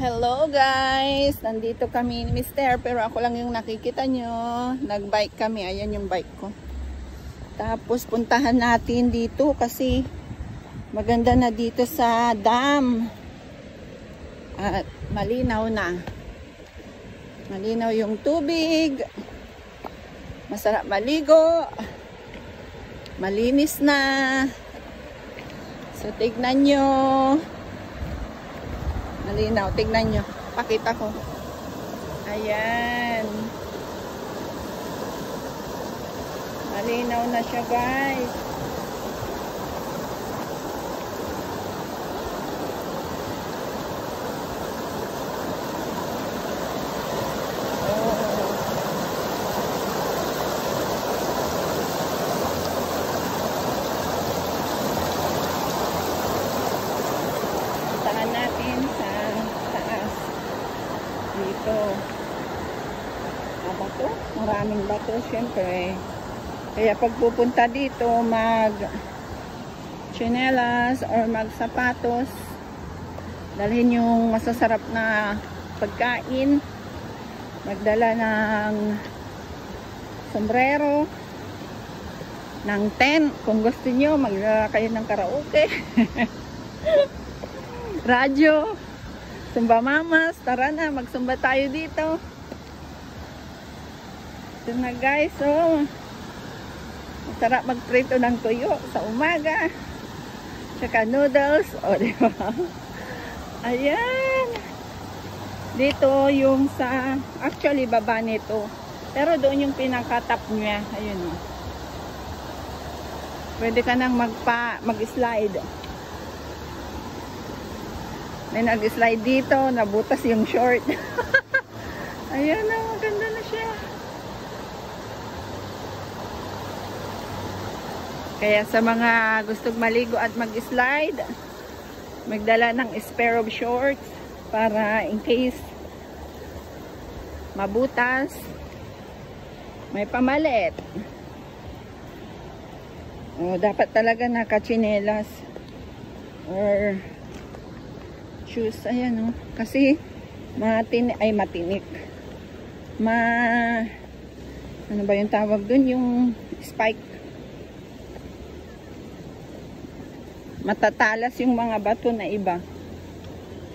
Hello guys! Nandito kami ni Mister pero ako lang yung nakikita nyo. Nag-bike kami. Ayan yung bike ko. Tapos puntahan natin dito kasi maganda na dito sa dam. At malinaw na. Malinaw yung tubig. Masarap maligo. Malinis na. So tignan nyo. Malinaw, tignan nyo. Pakita ko. Ayan. Malinaw na siya guys. Puntahan natin sa taas. Dito. Bato? Maraming bato syempre. Kaya pag pupunta dito, mag tsinelas or mag sapatos. Dalhin yung masasarap na pagkain. Magdala ng sombrero, ng tent. Kung gusto nyo, magdala kayo ng karaoke. Radyo. Sumba mamas. Tara na, magsumba tayo dito. Ito na guys, oh. Masarap magprito ng tuyo sa umaga. Tsaka noodles. O, diba? Ayan. Dito yung sa, actually baba nito. Pero doon yung pinaka-top niya. Ayun, oh. Pwede ka nang mag-slide. May nag-slide dito, nabutas yung short. Ayan na, maganda na siya. Kaya sa mga gustong maligo at mag-slide, magdala ng spare of shorts para in case mabutas, may pamalit. O, dapat talaga naka-tsinelas or shoes. Ayan, oh. Kasi matinik. Ano ba yung tawag dun? Yung spike. Matatalas yung mga bato na iba.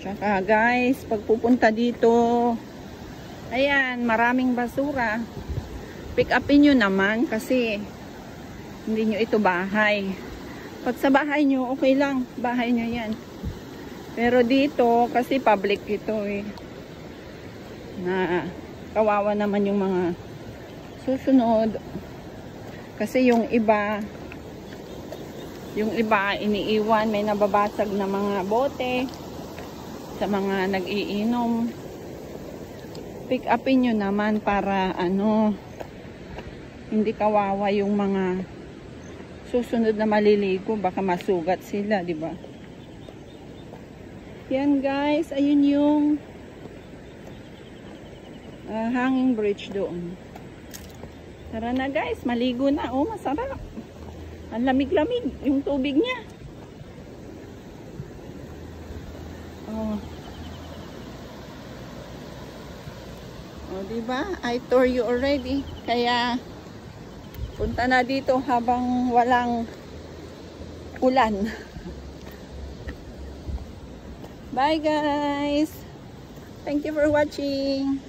Tsaka guys, pag pupunta dito, ayan, maraming basura. Pick upin nyo naman kasi hindi nyo ito bahay. Pag sa bahay nyo, okay lang. Bahay nyo yan. Pero dito, kasi public ito eh. Na kawawa naman yung mga susunod. Kasi yung iba iniiwan, may nababasag na mga bote sa mga nag-iinom. Pick upin nyo naman para hindi kawawa yung mga susunod na maliligo. Baka masugat sila, di ba? Yan guys, ayun yung hanging bridge doon. Tara na guys, maligo na. Oh, masarap. Ang lamig-lamig yung tubig niya. Oh. Oh, diba? I told you already. Kaya punta na dito habang walang ulan. Bye guys! Thank you for watching!